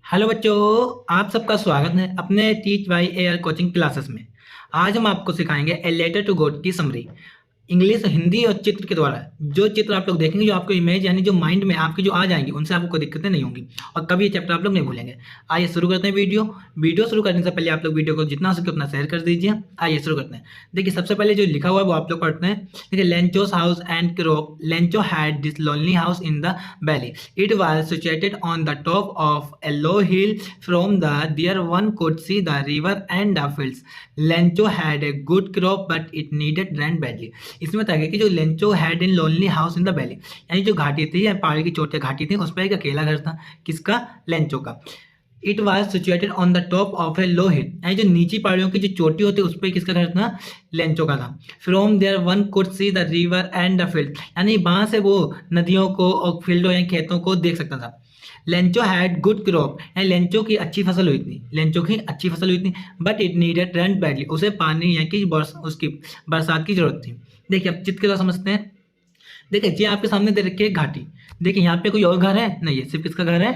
Hello बच्चों, आप सबका स्वागत है अपने teach by AR coaching classes में। आज हम आपको सिखाएंगे ए लेटर टू गॉड की समरी। इंग्लिश, हिंदी और चित्र के द्वारा जो चित्र आप लोग देखेंगे, जो आपको इमेज यानी जो माइंड में आपकी जो आ जाएंगी, उनसे आपको कोई दिक्कतें नहीं होंगी और कभी ये चैप्टर आप लोग नहीं भूलेंगे। आइए शुरू करते हैं वीडियो। वीडियो शुरू करने से पहले आप लोग वीडियो को जितना हो सके उतना शेयर कर दीजिए। आइए शुरू करते हैं। देखिए, सबसे पहले जो लिखा हुआ है वो आप लोग पढ़ते हैं। देखिए, Lencho's house and crop. Lencho had this lonely house in the valley. It was situated on the top of a low hill. From there one could see the river and the fields. Lencho had a good crop but it needed rain badly. इसमें बताया गया कि जो Lencho had in lonely house in the valley, यानी जो घाटी थी या पहाड़ी की चोटियां घाटी थी, उस पर एक अकेला घर था। किसका? लेंचो का। It was situated on the top of a low hill, यानी जो नीची पहाड़ियों की जो चोटी होती है उस पर किसका घर था? लेंचो का था। From there one could see the river and the field, यानी वहां से वो नदियों को और फील्डों या खेतों को देख सकता था। लेंचो हैड गुड क्रॉप, यानी लेंचो की अच्छी फसल हुई थी, लेंचो की अच्छी फसल हुई थी। But it needed rain badly, उसे पानी यानी कि उसकी बरसात की जरूरत थी। देखिए, अब चित्र के साथ समझते हैं। देखिए, ये आपके सामने दे रखी है घाटी। देखिए, यहाँ पे कोई और घर है नहीं है, सिर्फ किसका घर है?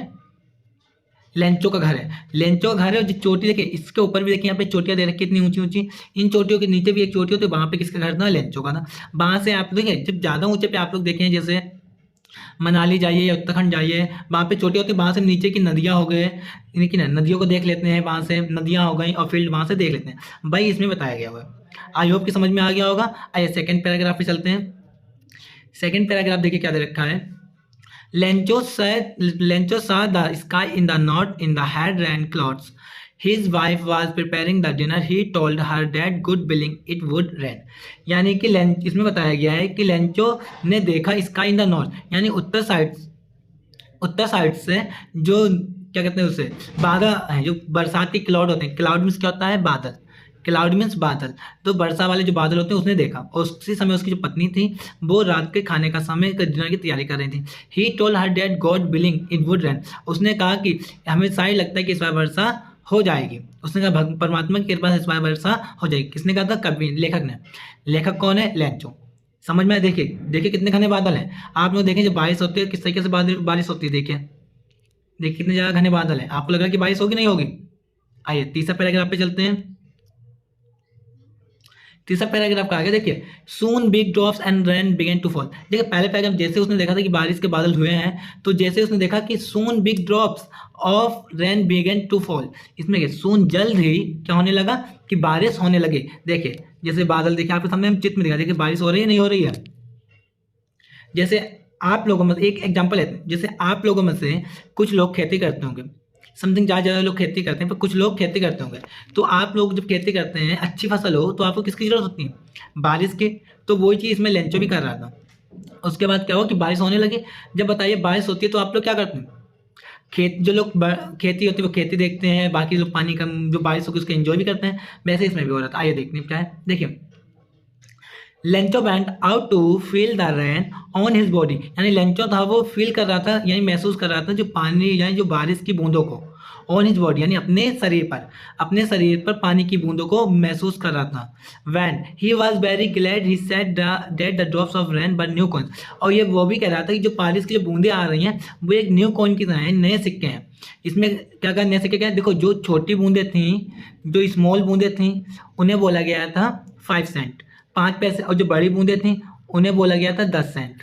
लेंचो का घर है। लेंचो का घर है और जो चोटी देखिए, इसके ऊपर भी देखिए यहाँ पे चोटियां दे रखी इतनी ऊंची ऊंची। इन चोटियों के नीचे भी एक चोटी होती है, वहां पे किसका घर था? लेंचो का था। वहां से आप देखिए, जब ज्यादा ऊंचे पे आप लोग देखें, जैसे मनाली जाइए या उत्तराखंड जाइए, वहाँ पे छोटी होती है, वहाँ से नीचे की नदियाँ हो गए, लेकिन नदियों को देख लेते हैं, वहाँ से नदियाँ हो गई और फील्ड वहाँ से देख लेते हैं। भाई इसमें बताया गया हुआ है। आई होप कि समझ में आ गया होगा। आइए सेकंड पैराग्राफ पे चलते हैं। सेकंड पैराग्राफ देखिए क्या दे रखा है। Lencho saw the sky in the north in the had rain clouds. His wife was preparing the dinner. He told her dad good billing it would rain. यानी कि इसमें बताया गया है कि लेंचो ने देखा स्काई इन द नॉर्थ, यानी उत्तर साइड से जो क्या कहते हैं उसे बादल है, जो बरसाती क्लाउड होते हैं। क्लाउड मीन्स क्या होता है? बादल। क्लाउड मीन्स बादल। तो वर्षा वाले जो बादल होते हैं उसने देखा, और उसी समय उसकी जो पत्नी थी वो रात के खाने का समय डिनर की तैयारी कर रही थी। He told her dad God billing it would rain. उसने कहा कि हमें शायद लगता है कि इस बार वर्षा हो जाएगी। उसने कहा परमात्मा की कृपा से इस बार वर्षा हो जाएगी। किसने कहा था? कवि, लेखक ने। लेखक कौन है? लेंचो। समझ में? देखिए देखिए कितने घने बादल हैं। आप लोग देखें, जब बारिश होती है किस तरीके से बारिश होती है। देखिए देखिए कितने ज़्यादा घने बादल हैं। आपको लग रहा है कि बारिश होगी? नहीं होगी। आइए तीसरा पैराग्राफ पे चलते हैं। तीसरा पैराग्राफ का आगे देखिए, soon big drops and rain began to fall. देखिए पहले पैराग्राफ जैसे उसने देखा था कि बारिश के बादल हुए हैं, तो जैसे उसने देखा कि soon big drops of rain began to fall, इसमें क्या सून जल्द ही क्या होने लगा कि बारिश होने लगे। देखिए जैसे बादल देखिए आपके सामने चित्र में दिखा, देखिए बारिश हो रही है नहीं हो रही है। जैसे आप लोगों में एक एग्जाम्पल है, जैसे आप लोगों में से कुछ लोग खेती करते होंगे, समथिंग ज़्यादा लोग खेती करते हैं, पर कुछ लोग खेती करते होंगे। तो आप लोग जब खेती करते हैं, अच्छी फसल हो, तो आपको किसकी जरूरत होती है? बारिश की। तो वही चीज़ इसमें लेंचो भी कर रहा था। उसके बाद क्या हो कि बारिश होने लगी। जब बताइए बारिश होती है तो आप लोग क्या करते हैं? जो लोग खेती होती है वो खेती देखते हैं, बाकी लोग पानी का जो बारिश होगी उसको एंजॉय भी करते हैं। वैसे इसमें भी हो रहा था। आइए देखते हैं क्या है। देखिए, Lencho went out to feel the rain on his body, यानी लेंचो था वो फील कर रहा था, यानी महसूस कर रहा था जो पानी यानी जो बारिश की बूंदों को, ऑन हिज बॉडी यानी अपने शरीर पर पानी की बूंदों को महसूस कर रहा था। When he was very glad he said that the drops of rain but new coin. और ये वो भी कह रहा था कि जो बारिश की जो बूंदें आ रही हैं वो एक न्यू कॉइन की तरह है, नए सिक्के हैं। इसमें क्या क्या नए सिक्के क्या है? देखो, जो छोटी बूंदें थी, जो स्मॉल बूंदें थी, उन्हें बोला गया था 5 सेंट, 5 पैसे, और जो बड़ी बूंदें थी उन्हें बोला गया था 10 सेंट।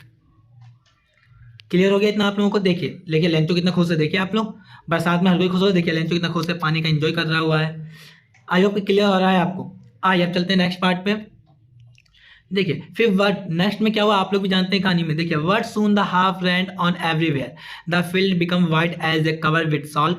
क्लियर हो गया इतना आप लोगों को? देखिए लेंचो कितना खुश है। देखिए आप लोग, बरसात में हर कोई खुश हो, देखिए लेंचो कितना खुश है, पानी का एंजॉय कर रहा हुआ है। आई होप क्लियर हो रहा है आपको। आइए अब चलते हैं नेक्स्ट पार्ट पे। देखिए फिर वर्ड नेक्स्ट में क्या हुआ आप लोग भी जानते हैं कहानी में। देखिए, word soon the half rained on everywhere, the field become white as a cover with salt,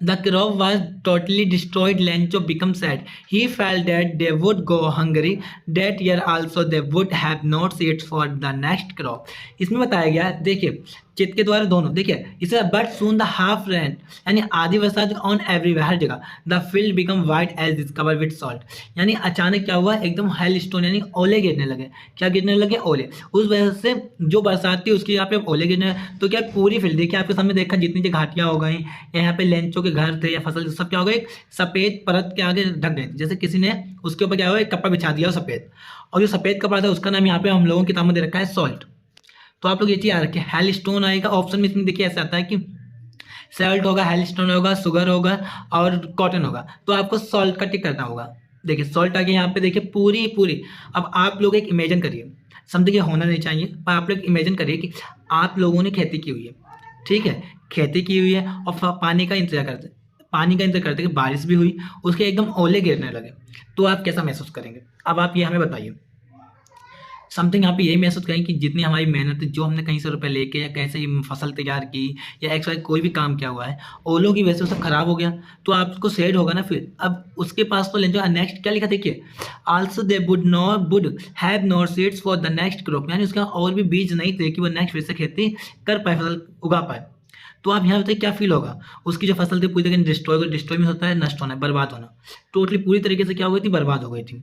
the crop was totally destroyed. Lencho became sad. He felt that they would go hungry. That year also they would have no seeds for the next crop. इसमें बताया गया, देखिए चित्र के द्वारा दोनों। देखिए इसे but soon the half rain, यानी आधी बरसात ऑन एवरीवेयर, हर जगह। The field become white as is cover with salt, यानी अचानक क्या हुआ, एकदम हेल स्टोन यानी ओले गिरने लगे। क्या गिरने लगे? ओले। उस वजह से जो बरसात थी उसकी यहाँ पे ओले गिरने, तो क्या पूरी फील्ड देखिए आपके सामने देखा, जितनी जो घाटियाँ हो गई, यहाँ पे लेंचो के घर थे या फसल सब क्या हो गए, सफ़ेद परत के आगे ढक गए, जैसे किसी ने उसके ऊपर क्या हुआ, एक कपड़ा बिछा दिया सफ़ेद। और जो सफ़ेद कपड़ा था उसका नाम यहाँ पे हम लोगों की किताब में दे रखा है सॉल्ट। तो आप लोग ये चीज़ याद रखिए, हेल स्टोन आएगा ऑप्शन में। इसमें देखिए ऐसा आता है कि सॉल्ट होगा, हेलस्टोन होगा, शुगर होगा और कॉटन होगा। तो आपको सॉल्ट का टिक करना होगा। देखिए सॉल्ट आ गया यहाँ पे, देखिए पूरी पूरी। अब आप लोग एक इमेजिन करिए, समथिंग ये होना नहीं चाहिए, पर आप लोग इमेजिन करिए कि आप लोगों ने खेती की हुई है, ठीक है, खेती की हुई है और पानी का इंतजार करते, पानी का इंतजार करते कि बारिश भी हुई, उसके एकदम ओले गिरने लगे, तो आप कैसा महसूस करेंगे? अब आप ये हमें बताइए। समथिंग यहाँ पे यही महसूस करें कि जितनी हमारी मेहनत है, जो हमने कहीं से रुपए लेके या कैसे ही फसल तैयार की या एक्स वाई कोई भी काम किया हुआ है, ओलों की वजह से वो सब खराब हो गया, तो आपको सैड होगा ना फिर। अब उसके पास तो जो नेक्स्ट क्या लिखा देखिए, also they would have not seeds for the next crop, यानी उसका और भी बीज नहीं थे कि वो नेक्स्ट फिर से खेती कर पाए, फसल उगा पाए। तो आप यहाँ बताइए क्या फील होगा? उसकी जो फसल थी पूरी तरीके से डिस्ट्रॉय में होता है, नष्ट होना, बर्बाद होना, टोटली पूरी तरीके से क्या हो गई थी, बर्बाद हो गई थी।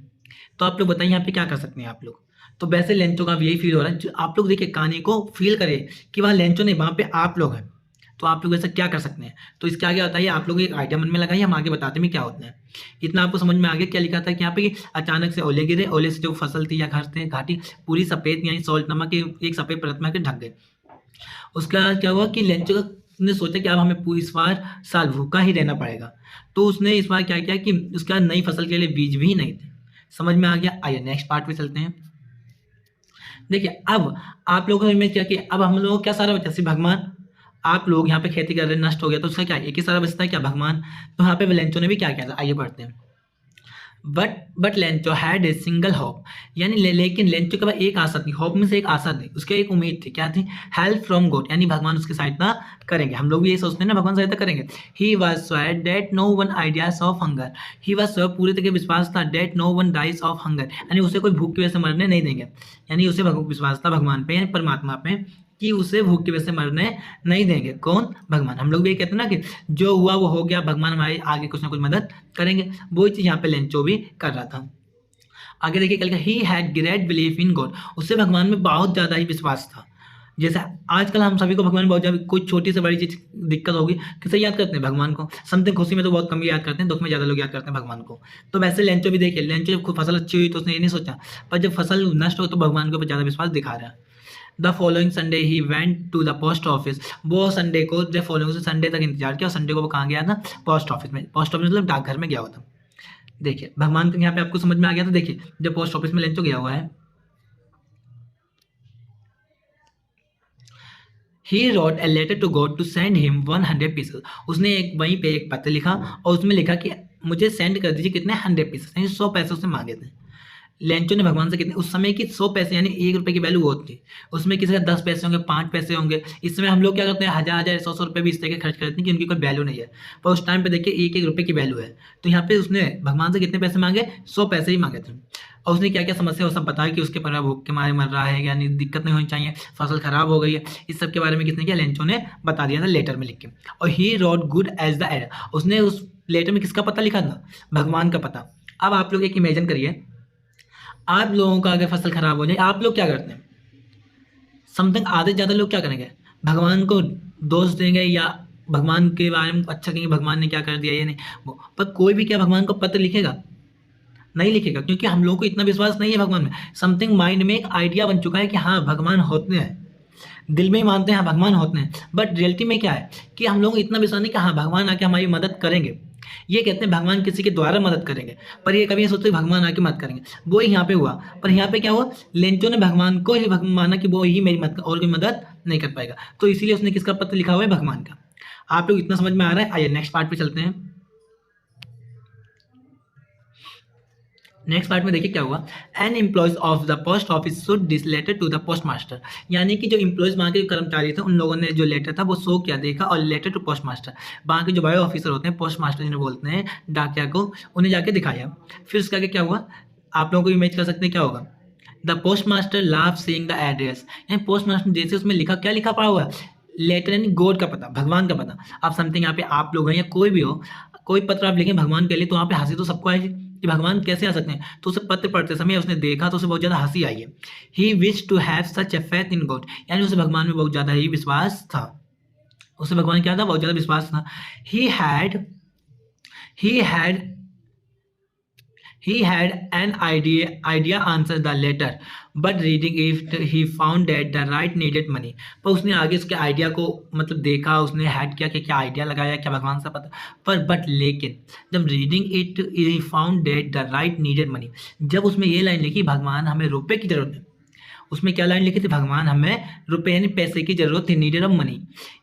तो आप लोग बताइए यहाँ पे क्या कर सकते हैं आप लोग? तो वैसे लेंचो का भी यही फील हो रहा है, जो आप लोग देखिए कहानी को फील करें कि वहाँ लेंचो नहीं, वहाँ पे आप लोग हैं। तो आप लोग ऐसा क्या कर सकते हैं? तो इसके आगे बताइए, आप लोग एक आइडिया मन में लगाइए, हम आगे बताते हैं क्या होता है। इतना आपको समझ में आ गया क्या लिखा था कि यहाँ पे कि अचानक से ओले गिरे, ओले से जो फसल थी या घर थे घाटी पूरी सफेद यानी सॉल्ट नमक की एक सफेद परत में ढक गए। उसके बाद क्या हुआ कि लेंचो ने सोचा कि अब हमें पूरी इस बार साल भूखा ही रहना पड़ेगा। तो उसने इस बार क्या किया कि उसका नई फसल के लिए बीज भी नहीं थे। समझ में आ गया? आइए नेक्स्ट पार्ट पे चलते हैं। देखिए अब आप लोगों ने क्या किया, अब हम लोगों को क्या सारा बचा, सिर्फ भगवान। आप लोग यहाँ पे खेती कर रहे हैं, नष्ट हो गया, तो उसका क्या एक ही सारा बचता है क्या, भगवान। तो यहाँ पे वेलेंचो ने भी क्या किया था, आइए पढ़ते हैं। But Lencho had a single hope, यानी लेकिन लेंचो के पास एक आशा थी, होप में से एक आशा थी, उसके एक उम्मीद थी, क्या थी, हेल्प फ्रॉम गॉड, यानी भगवान उसकी सहायता करेंगे। हम लोग भी यही सोचते हैं ना, भगवान सहायता करेंगे। He was sure that no one ideas of hunger, he was sure पूरी तरह विश्वास था, that no one dies of hunger, यानी उसे कोई भूख की वजह से मरने नहीं देंगे। यानी उसे विश्वास था भगवान पे, यानी परमात्मा पे, कि उसे भूख की वजह से मरने नहीं देंगे। कौन? भगवान। हम लोग भी ये कहते हैं ना कि जो हुआ वो हो गया, भगवान हमारे आगे कुछ ना कुछ मदद करेंगे। वो चीज़ यहाँ पे लेंचो भी कर रहा था। आगे देखिए कल का, he had great belief in God, उससे भगवान में बहुत ज़्यादा ही विश्वास था। जैसे आजकल हम सभी को भगवान बहुत ज़्यादा, कोई छोटी से बड़ी चीज़ दिक्कत होगी किसे याद करते हैं, भगवान को। समथिंग खुशी में तो बहुत कम याद करते हैं, दुख में ज़्यादा लोग याद करते हैं भगवान को। तो वैसे लेंचो भी देखिए, लेंचो जब फसल अच्छी हुई तो उसने ये नहीं सोचा, पर जब फसल नष्ट हो तो भगवान के ऊपर ज़्यादा विश्वास दिखा रहा है। The following Sunday he went to the post office, वो संडे को द फॉलोइंग संडे तक इंतजार किया, और संडे को वो कहाँ गया था, पोस्ट ऑफिस में। पोस्ट ऑफिस मतलब डाकघर में गया हुआ था। देखिए भगवान तो यहाँ पे आपको समझ में आ गया था। देखिए जब पोस्ट ऑफिस में लेंचो गया हुआ है, he wrote a letter to God to send him 100 pieces, उसने एक वहीं पे एक पत्र लिखा और उसमें लिखा कि मुझे सेंड कर दीजिए कितने, 100 पीसेस, यानी 100 पैसे उसने मांगे थे। लेंचो ने भगवान से कितने, उस समय की 100 पैसे यानी 1 रुपए की वैल्यू होती है, उसमें किसी का 10 पैसे होंगे, 5 पैसे होंगे। इस समय हम लोग क्या करते हैं, हज़ार 100 रुपये भी इस तरह के खर्च करते हैं कि उनकी कोई वैल्यू नहीं है, पर उस टाइम पे देखिए 1 रुपये की वैल्यू है। तो यहाँ पे उसने भगवान से कितने पैसे मांगे, 100 पैसे ही मांगे थे। और उसने क्या क्या समस्या वो सब बताया कि उसके परिवार भूख के मारे मर रहा है, यानी दिक्कत नहीं होनी चाहिए, फसल खराब हो गई है, इस सब के बारे में किसने किया, लेंचो ने बता दिया था लेटर में लिख के। और he wrote good as the ad, उसने उस लेटर में किसका पता लिखा था, भगवान का पता। अब आप लोग एक इमेजिन करिए, आप लोगों का अगर फसल खराब हो जाए, आप लोग क्या करते हैं? समथिंग आधे से ज़्यादा लोग क्या करेंगे, भगवान को दोष देंगे या भगवान के बारे में अच्छा कहेंगे, भगवान ने क्या कर दिया ये नहीं वो। पर कोई भी क्या भगवान को पत्र लिखेगा, नहीं लिखेगा, क्योंकि हम लोगों को इतना विश्वास नहीं है भगवान में। समथिंग माइंड में एक आइडिया बन चुका है कि हाँ भगवान होते हैं, दिल में ही मानते हैं हाँ भगवान होते हैं, बट रियलिटी में क्या है कि हम लोगों को इतना विश्वास नहीं कि हाँ भगवान आके हमारी मदद करेंगे। ये कहते हैं भगवान किसी के द्वारा मदद करेंगे, पर ये कभी ये सोचते भगवान आके मदद करेंगे। वो ही यहाँ पे हुआ, पर यहाँ पे क्या हुआ, लेंचो ने भगवान को ही माना कि वो ही मेरी मदद, और कोई मदद नहीं कर पाएगा, तो इसीलिए उसने किसका पत्र लिखा हुआ है, भगवान का। आप लोग इतना समझ में आ रहा है? आइए नेक्स्ट पार्ट पे चलते हैं। नेक्स्ट पार्ट में देखिए क्या हुआ, an employees of the post office should this letter to the post master, यानी कि जो एम्प्लॉयज वहाँ के कर्मचारी थे उन लोगों ने जो लेटर था वो शो किया, देखा, और लेटर टू पोस्ट मास्टर, वहाँ के जो बायो ऑफिसर होते हैं, पोस्ट मास्टर जिन्हें बोलते हैं, डाकिया को, उन्हें जाके दिखाया। फिर उसके आगे क्या हुआ, आप लोगों को इमेज कर सकते हैं क्या होगा, द पोस्ट मास्टर लाभ सीइंग द एड्रेस, यानी पोस्ट मास्टर जैसे उसमें लिखा, क्या लिखा पड़ा हुआ है, लेटर यानी गॉड का पता, भगवान का पता। आप समथिंग यहाँ पे आप लोग हैं या कोई भी हो, कोई पत्र आप लिखें भगवान के लिए, तो वहाँ पे हंसी तो सबको आएगी कि भगवान कैसे आ सकते हैं। तो उसे पत्र पढ़ते समय उसने देखा तो उसे बहुत ज़्यादा हंसी आई है। He wish to have such a faith in God, यानी उसे भगवान में बहुत ज़्यादा ही विश्वास था, उसे भगवान क्या था, बहुत ज़्यादा विश्वास था। He had He had an idea answer the letter, but reading it he found that the right needed money. पर उसने आगे उसके आइडिया को मतलब देखा, उसने हैड किया कि क्या आइडिया लगाया, क्या भगवान से पता, पर बट लेकिन जब reading it he found that the right needed money, जब उसमें ये लाइन लिखी भगवान हमें रुपए की जरूरत है, उसमें क्या लाइन लिखी थी, भगवान हमें रुपए यानी पैसे की जरूरत थी, needed of money,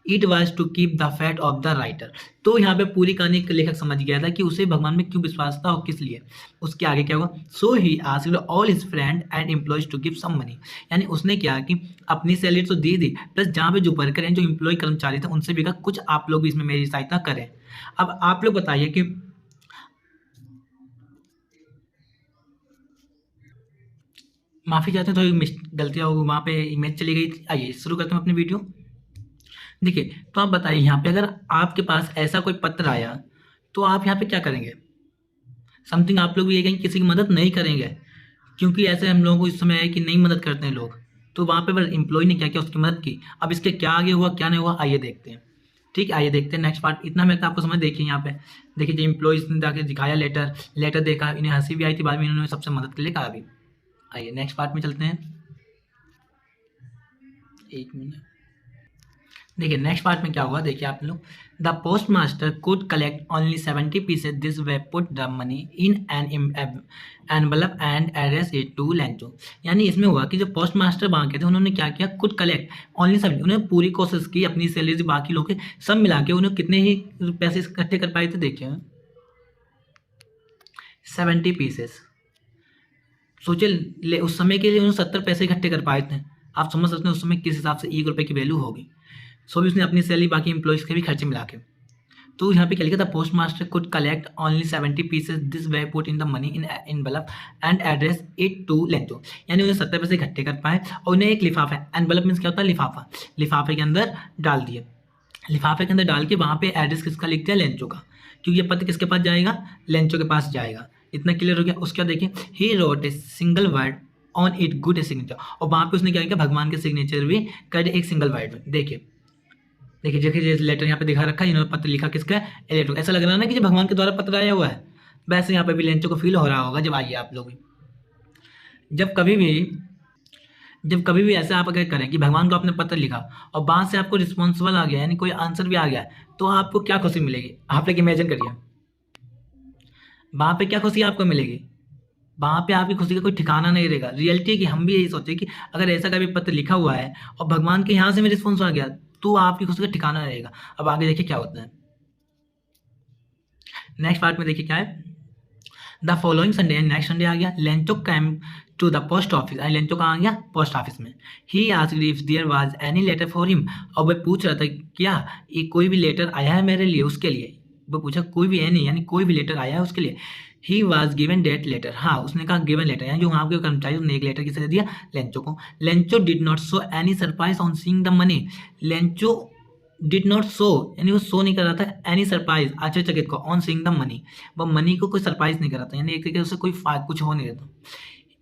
it was to keep the faith of the writer. तो यहाँ पे पूरी कहानी लेखक समझ गया था कि उसे भगवान में क्यों विश्वास था और किस लिए। उसके आगे क्या हुआ, so he asked all his friend and employees to give some money, यानी उसने क्या कि अपनी सैलरी तो दी दी, प्लस जहाँ पे जो वर्कर हैं, जो एम्प्लॉय कर्मचारी थे, उनसे भी कहा कुछ आप लोग भी इसमें मेरी सहायता करें। अब आप लोग बताइए कि माफ़ी चाहते हैं, थोड़ी गलतियाँ हो वहाँ पे इमेज चली गई थी। आइए शुरू करते हैं अपनी वीडियो। देखिए, तो आप बताइए यहाँ पे अगर आपके पास ऐसा कोई पत्र आया तो आप यहाँ पे क्या करेंगे? समथिंग आप लोग भी ये कहेंगे किसी की मदद नहीं करेंगे, क्योंकि ऐसे हम लोगों को इस समय है कि नहीं मदद करते हैं लोग। तो वहाँ पे एम्प्लॉय ने क्या किया, उसकी मदद की। अब इसके क्या आगे हुआ क्या नहीं हुआ आइए देखते हैं। ठीक है, आइए देखते हैं नेक्स्ट पार्ट। इतना मैं तो आपको समझ, देखिए यहाँ पे देखिए जो एम्प्लॉयज ने जाके दिखाया लेटर देखा, इन्हें हंसी भी आई थी, बाद में इन्होंने सबसे मदद के लिए कहा भी। आइए नेक्स्ट पार्ट में चलते हैं। एक मिनट, देखिए नेक्स्ट पार्ट में क्या हुआ, देखिए आप लोग, the post master could collect only 70 pieces, this way put the money in an envelope and address it to Lencho. यानी इसमें हुआ कि जो पोस्ट मास्टर वहाँ के थे उन्होंने क्या किया, कुड कलेक्ट ओनली 70, उन्होंने पूरी कोशिश की अपनी सैलरी बाकी लोग के सब मिला के उन्हें कितने ही पैसे इकट्ठे कर पाए थे, देखिए 70 पीसेस। सोचिए उस समय के लिए उन्होंने 70 पैसे इकट्ठे कर पाए थे। आप समझ सकते हैं उस समय किस हिसाब से 1 रुपये की वैल्यू होगी। सो भी उसने अपनी सैलरी बाकी एम्प्लॉयज़ के भी खर्चे मिला के। तो यहाँ पे क्या लिखा था, post master could collect only 70 pieces, this way put in the money in envelope and address it to Lencho. यानी उन्हें 70 पैसे इकट्ठे कर पाए और उन्हें एक लिफाफा, एनवलप मीन्स क्या होता है, लिफाफा, लिफाफे के अंदर डाल दिए। लिफाफे के अंदर डाल के वहाँ पे एड्रेस किसका लिख दिया, लेंचो का, क्योंकि ये पत्र किसके पास जाएगा, लेंचो के पास जाएगा। इतना क्लियर हो गया। उसके बाद देखिए, ही wrote a single word on it good a signature, और वहाँ पे उसने क्या किया, भगवान के सिग्नेचर भी कर एक सिंगल वर्ड में। देखिए देखिए लेटर यहाँ पे दिखा रखा है, इन्होंने पत्र लिखा किसका, एलेटो। ऐसा लग रहा है ना कि जो भगवान के द्वारा पत्र आया हुआ है, वैसे यहाँ पे भी लेंचो को फील हो रहा होगा। जब आइए आप लोग भी, जब कभी भी ऐसा आप अगर करें कि भगवान को आपने पत्र लिखा और वहाँ से आपको रिस्पॉन्सिबल आ गया, यानी कोई आंसर भी आ गया, तो आपको क्या खुशी मिलेगी, आप लोग इमेजिन करिए वहाँ पे क्या खुशी आपको मिलेगी। वहाँ पे आपकी खुशी का कोई ठिकाना नहीं रहेगा। रियलिटी है कि हम भी यही सोचे कि अगर ऐसा कभी पत्र लिखा हुआ है और भगवान के यहाँ से में रिस्पॉन्स आ गया तो आपकी खुशी का ठिकाना नहीं रहेगा। अब आगे देखिए क्या होता है नेक्स्ट पार्ट में। देखिए क्या है, the following Sunday, next Sunday आ गया, Lencho came to the post office. Lencho कहाँ आ गया, पोस्ट ऑफिस में। He asked if there was any letter for him, और वह पूछ रहा था क्या ये कोई भी लेटर आया है मेरे लिए, उसके लिए। वो पूछा कोई भी है नहीं, यानी कोई भी लेटर आया है उसके लिए। He was given that letter, हाँ उसने कहा गिवन लेटर, यानी जो वहाँ के कर्मचारी उसने एक लेटर किसे दे दिया, लेंचो को। Lencho did not show any surprise on seeing the money, Lencho did not show, यानी वो शो नहीं कर रहा था एनी सरप्राइज, आश्चर्यचकित को, ऑन सीइंग द मनी, वो मनी को कोई सरप्राइज नहीं कर रहा था, यानी एक तरीके से उससे कोई कुछ हो नहीं रहा।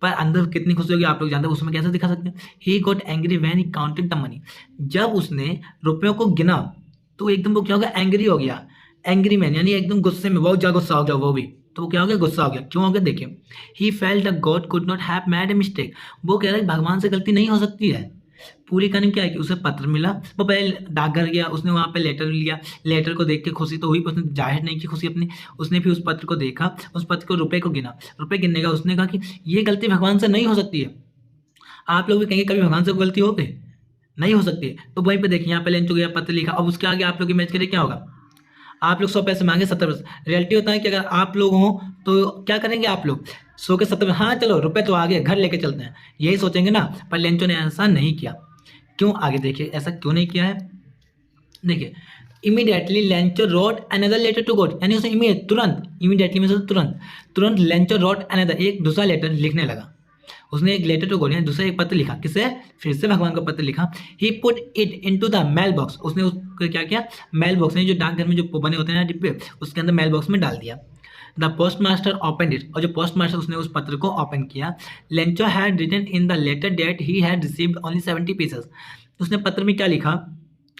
पर अंदर कितनी खुशी होगी आप लोग जानते हैं, उसमें कैसे दिखा सकते हैं। He got angry when he counted the money, जब उसने रुपयों को गिना तो एकदम वो क्या हो गया, एंग्री हो गया। एंग्री मैन यानी एकदम गुस्से में, बहुत ज़्यादा गुस्सा हो गया वो भी। तो वो क्या हो गया, गुस्सा हो गया। क्यों हो गया, देखिए, he felt the God could not have made a mistake, वो कह रहा है भगवान से गलती नहीं हो सकती है। पूरी कहानी क्या है कि उसे पत्र मिला, वो पहले डाकघर गया, उसने वहाँ पे लेटर लिया, लेटर को देख के खुशी तो हुई, उसने जाहिर नहीं की खुशी अपनी। उसने फिर उस पत्र को देखा, उस पत्र को रुपए को गिना, रुपए गिनने का उसने कहा कि ये गलती भगवान से नहीं हो सकती है। आप लोग भी कहेंगे कभी भगवान से गलती हो गई, नहीं हो सकती है। तो वहीं पे देखिए यहाँ पे लेंचो गया, पत्र लिखा, अब उसके आगे आप लोग इमेज करिए क्या होगा। आप लोग 100 पैसे मांगे 70 पैसे, रियलिटी होता है कि अगर आप लोग हों तो क्या करेंगे आप लोग, 100 के 70, हाँ चलो रुपए तो आ गए, घर लेके चलते हैं, यही सोचेंगे ना। पर लेंचो ने ऐसा नहीं किया। क्यों, आगे देखिए ऐसा क्यों नहीं किया है। देखिए, immediately Lencho wrote another letter to God, यानी उसे इमीडिएटली में तुरंत लेंचो रोट अनदर, एक दूसरा लेटर लिखने लगा। उसने एक लेटर टू गॉड यानी दूसरा एक पत्र लिखा, किसे, फिर से भगवान का पत्र लिखा। He put it into the mail box, उसने उसको क्या किया, मेल बॉक्स में जो डाकघर में जो बने होते हैं ना डिब्बे, उसके अंदर मेल बॉक्स में डाल दिया। The post master open it, और जो पोस्ट मास्टर उसने उस पत्र को ओपन किया। Lencho had written in the letter that he had received only 70 pieces, उसने पत्र में क्या लिखा,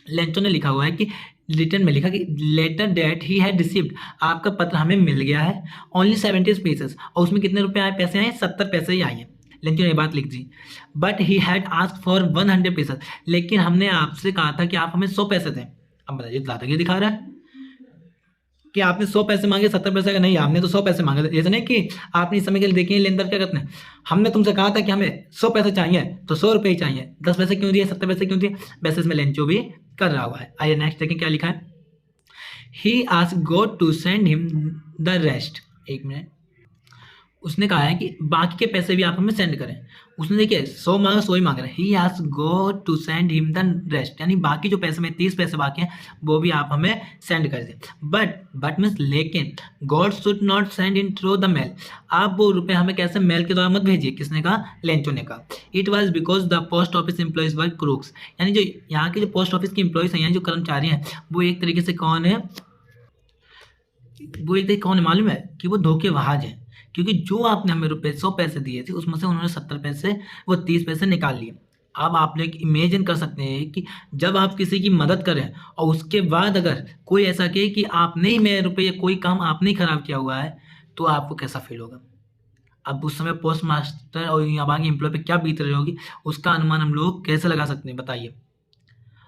लेंचो ने लिखा हुआ है कि रिटर्न में लिखा कि letter that he had received, आपका पत्र हमें मिल गया है, ओनली 70 पीसेस, और उसमें कितने रुपए आए, पैसे आए 70 पैसे ही आए हैं। लेकिन ये बात लिख दी, but he had asked for 100 pieces, लेकिन हमने आपसे कहा था कि आप हमें 100 पैसे दें। अब बताइए दादागिरी दिखा रहा है कि आपने 100 पैसे मांगे 70 पैसे का नहीं, आपने तो 100 पैसे मांगे थे। ऐसा नहीं कि आपने इस समय के लिए देखिए लेनदार क्या करते हैं, हमने तुमसे कहा था कि हमें 100 पैसे चाहिए तो 100 रुपये ही चाहिए, 10 पैसे क्यों दिए, 70 पैसे क्यों दिए, वैसे इसमें लेंचो भी कर रहा हुआ है। आइए नेक्स्ट देखें क्या लिखा है। He asked God to send him the rest, एक मिनट, उसने कहा है कि बाकी के पैसे भी आप हमें सेंड करें। उसने देखिए 100 मांगा 100 ही मांग रहे हैं। He asked God to send him the rest, यानी बाकी जो पैसे में 30 पैसे बाकी हैं वो भी आप हमें सेंड कर दें। बट मीन्स लेकिन God should not send in through the mail, आप वो रुपए हमें कैसे मेल के द्वारा मत भेजिए। किसने कहा, लेंचो ने कहा। It was because the post office employees were crooks, यानी जो यहाँ के जो पोस्ट ऑफिस के एम्प्लॉयज हैं, यानी जो कर्मचारी हैं, वो एक तरीके से कौन है, वो एक तरीके कौन है मालूम है, कि वो धोखेबाज हैं। क्योंकि जो आपने हमें रुपये 100 पैसे दिए थे उसमें से उन्होंने 70 पैसे वो 30 पैसे निकाल लिए। अब आप लोग इमेजिन कर सकते हैं कि जब आप किसी की मदद करें और उसके बाद अगर कोई ऐसा कहे कि आपने ही मेरे रुपये, कोई काम आपने ही खराब किया हुआ है, तो आपको कैसा फील होगा। अब उस समय पोस्ट मास्टर और यहाँ के एम्प्लॉय पे क्या बीत रही होगी, उसका अनुमान हम लोग कैसे लगा सकते हैं, बताइए।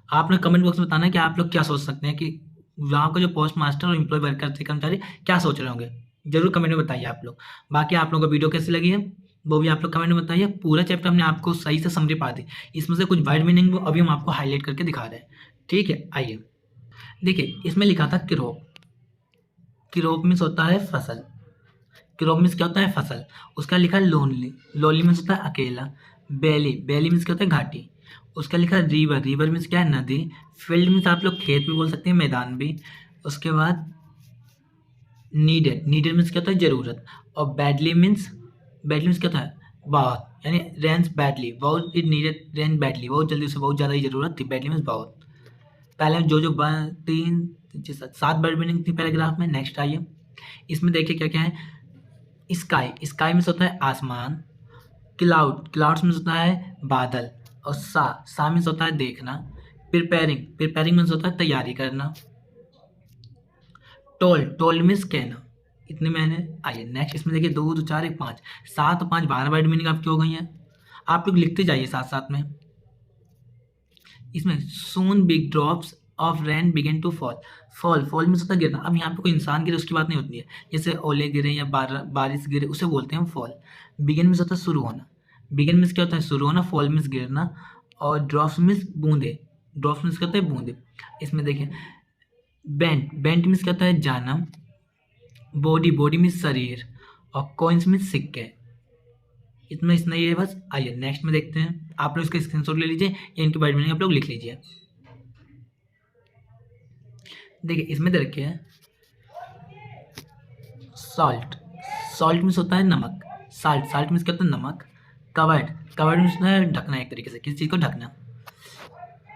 आपने कमेंट बॉक्स में बताना है कि आप लोग क्या सोच सकते हैं कि वहाँ का जो पोस्ट मास्टर और एम्प्लॉय वर्कर थे, कर्मचारी, क्या सोच रहे होंगे, जरूर कमेंट में बताइए आप लोग। बाकी आप लोगों को वीडियो कैसी लगी है वो भी आप लोग कमेंट में बताइए। पूरा चैप्टर हमने आपको सही से समझ पा दी, इसमें से कुछ वर्ड मीनिंग अभी हम आपको हाईलाइट करके दिखा रहे हैं, ठीक है। आइए देखिए, इसमें लिखा था क्रोप, क्रोप मीन्स होता है फसल, क्रोप मीन्स क्या होता है फसल। उसका लिखा है लोनली, लोनली मीन्स होता है अकेला। बैली, बैली मीन्स क्या होता है घाटी। उसका लिखा है रिवर, रिवर मीन्स क्या है नदी। फील्ड मीन्स आप लोग खेत भी बोल सकते हैं, मैदान भी। उसके बाद नीडेड, नीडेड मीन्स क्या होता है जरूरत। और बैडली मीन्स, बैडली मीन्स क्या होता है बहुत, यानी रेंस बैडली, बहुत इट नीडेड रेन बैडली, बहुत जल्दी से बहुत ज़्यादा ही जरूरत थी। बैडली मीन्स बहुत। पहले जो 7 वर्ड मीनिंग थी पैराग्राफ में। नेक्स्ट आइए, इसमें देखिए क्या क्या है। स्काई, स्काई मीन्स होता है आसमान। क्लाउड, क्लाउड्स मीन्स होता है बादल। और सा मीन्स होता है देखना। प्रिपेयरिंग, प्रिपेयरिंग मीन्स होता है तैयारी करना। टोल्ड मीन्स कहना। इतने मैंने, आइए नेक्स्ट, इसमें देखिए 2 2 4 1 5, 7 5 12 वर्ड मीनिंग आपकी हो गई हैं। आप लोग लिखते जाइए साथ साथ में। इसमें soon big drops of rain began to fall, fall means होता है गिरना। अब यहाँ पे कोई इंसान गिरे उसकी बात नहीं होती है, जैसे ओले गिरे या बारिश गिरे उसे बोलते हैं फॉल। बिगिन मीन्स होता है शुरू होना, बिगिन मीन्स क्या होता है शुरू होना, फॉल मीन्स गिरना। और ड्रॉप्स मीन्स बूंदे, ड्रॉप्स मीन्स क्या होता है बूंदे। इसमें देखिए बेंट, बेंट मीन्स क्या होता है जाना। बॉडी, बॉडी मीन्स शरीर। और कॉइन्स मीन्स सिक्के। इतना ही है बस। आइए नेक्स्ट में देखते हैं, आप लोग इसका स्क्रीनशॉट ले लीजिए या इनके बारे में आप लोग लिख लीजिए। देखिए इसमें दे रखे हैं सॉल्ट, सॉल्ट मीन्स होता है नमक। साल्ट, साल्ट मीन्स क्या होता है नमक। कवर्ड, कवर्ड मीन्स होता है ढकना, एक तरीके से किसी चीज़ को ढकना।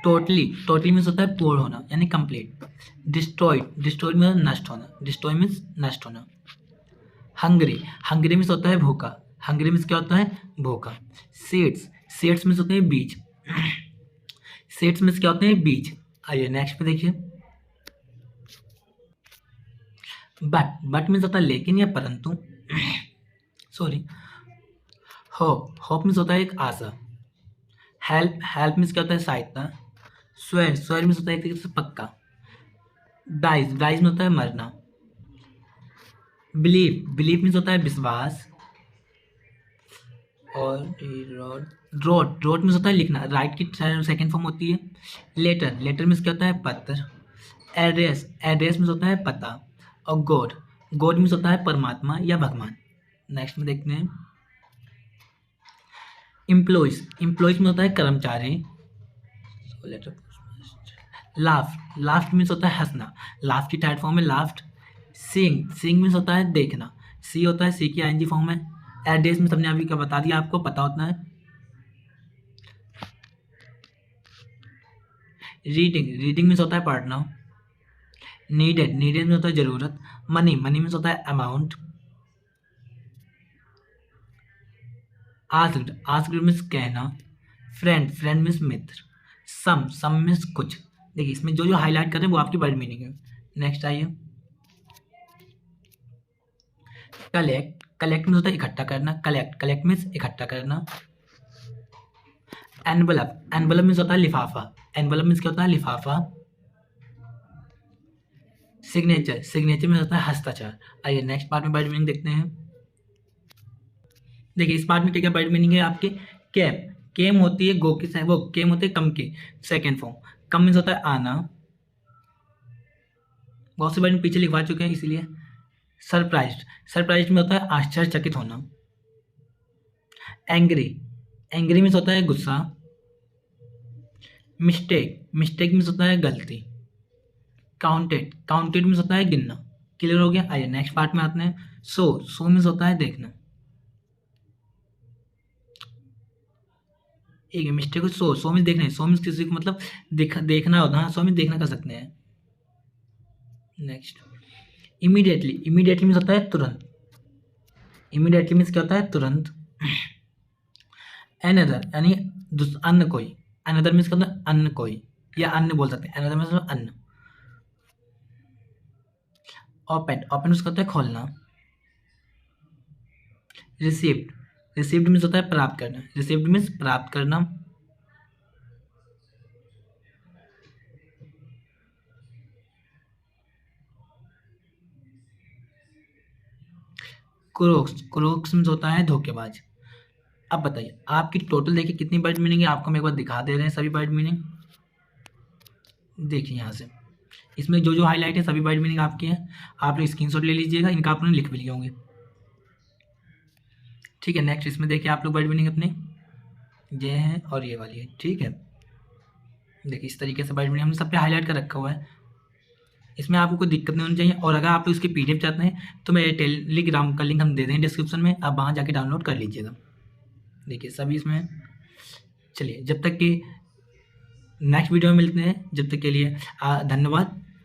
टोटली, टोटली मीन्स होता है पूर्ण होना यानी कंप्लीट। डिस्ट्रॉयड, डिस्ट्रॉयड मीन्स नष्ट होना, डिस्ट्रॉय मीन्स नष्ट होना। हंग्री, हंग्री मीन्स होता है भूखा, हंग्री मीन्स क्या होता है भूखा। सीड्स, सीड्स मीन्स होते हैं बीज, सीड्स मीन्स क्या होते हैं बीज। आइए नेक्स्ट पे देखिए। बट मीन्स होता है लेकिन या परंतु, सॉरी। होप मीन्स होता है एक आशा। हेल्प, हेल्प मीन्स क्या होता है सहायता। स्वेर, स्वेर मीन्स होता है एक तरीके से पक्का। डाइज, डाइज में होता है मरना। बिलीव, बिलीव मीन्स होता है विश्वास। और ड्रॉट, ड्रॉट मीन्स होता है लिखना, राइट की सेकंड फॉर्म होती है। लेटर, लेटर मीन्स क्या होता है पत्र। एड्रेस, एड्रेस मीन्स होता है पता। और गॉड, गॉड मीन्स होता है परमात्मा या भगवान। नेक्स्ट में देखते हैं एम्प्लॉयज, एम्प्लॉयज में होता है कर्मचारी। लाफ्ट, लाफ्ट मीन्स होता है हंसना, लाफ्ट की थर्ड फॉर्म है लाफ्ट। सीइंग, सीइंग मीन्स होता है देखना, सी होता है सी की आईएनजी फॉर्म है। एड्रेस में सबने अभी क्या बता दिया, आपको पता होता है। रीडिंग, रीडिंग मीन्स होता है पढ़ना। नीडेड, नीडेड में होता है जरूरत। मनी, मनी मीन्स होता है अमाउंट। आस्क्ड, आस्क्ड मीन्स कहना। फ्रेंड, फ्रेंड मीन्स मित्र। सम, सम मीन्स कुछ। देखिए इसमें जो जो हाईलाइट कर रहे हैं वो आपकी वर्ड मीनिंग है। नेक्स्ट आइए, कलेक्ट। कलेक्ट मीन्स होता है इकट्ठा करना, कलेक्ट कलेक्ट मीन्स इकट्ठा करना। एनवलप, एनवलप मीन्स होता है लिफाफा, एनवलप मीन्स क्या होता है लिफाफा। सिग्नेचर, सिग्नेचर मीन्स होता है हस्ताक्षर। आइए नेक्स्ट पार्ट में वर्ड मीनिंग देखते हैं। देखिए इस पार्ट में क्या क्या वर्ड मीनिंग है आपके। कैप, केम होती है गो की, वो केम होती है कम की सेकेंड फॉर्म। कम मीन्स होता है आना, बहुत से वर्ड पीछे लिखवा चुके हैं इसीलिए। सरप्राइज्ड, सरप्राइज्ड में होता है आश्चर्यचकित होना। एंग्री, एंग्री मीन्स होता है गुस्सा। मिस्टेक, मिस्टेक मीन्स होता है गलती। काउंटेड, काउंटेड मीन्स होता है गिनना। क्लियर हो गया। आइए नेक्स्ट पार्ट में आते हैं। सो, सो मीन्स होता है देखना। एक मिस्टेक को सो, सो मीन्स देखना है, सो मीन्स किसी को मतलब देखना होता है, सो मीन्स देखना कर सकते हैं। नेक्स्ट, इमीडिएटली, इमीडिएटली मीन्स होता है तुरंत। इमीडिएटली मीन्स क्या होता है तुरंत। अनदर यानी अन्य कोई, अनदर मीन्स क्या होता है अन्य कोई, या अन्य बोल सकते हैं, अनदर मीन्स अन्य। ओपन, ओपन मीन्स होता है खोलना। रिसीव्ड, रिसीव्ड मीन्स होता है प्राप्त करना, रिसीव्ड मीन्स प्राप्त करना। क्रोक्स, क्रोक्स मीन्स होता है धोखेबाज। अब बताइए आपकी टोटल देखिए कितनी वर्ड मीनिंग है, आपको हम एक बार दिखा दे रहे हैं सभी वर्ड मीनिंग। देखिए यहाँ से इसमें जो जो हाईलाइट है सभी वर्ड मीनिंग आपके हैं, आप लोग स्क्रीनशॉट ले लीजिएगा, इनका आपने लिख भी लिए होंगे। ठीक है, नेक्स्ट इसमें देखिए आप लोग वर्ड मीनिंग अपने ये हैं और ये वाली है। ठीक है, देखिए इस तरीके से वर्ड मीनिंग हमने सब पे हाईलाइट कर रखा हुआ है, इसमें आपको कोई दिक्कत नहीं होनी चाहिए। और अगर आप इसके पीडीएफ चाहते हैं तो मेरे टेलीग्राम का लिंक हम दे दें डिस्क्रिप्शन में, आप वहाँ जाके डाउनलोड कर लीजिएगा। देखिए सभी इसमें। चलिए जब तक कि नेक्स्ट वीडियो में मिलते हैं, जब तक के लिए धन्यवाद।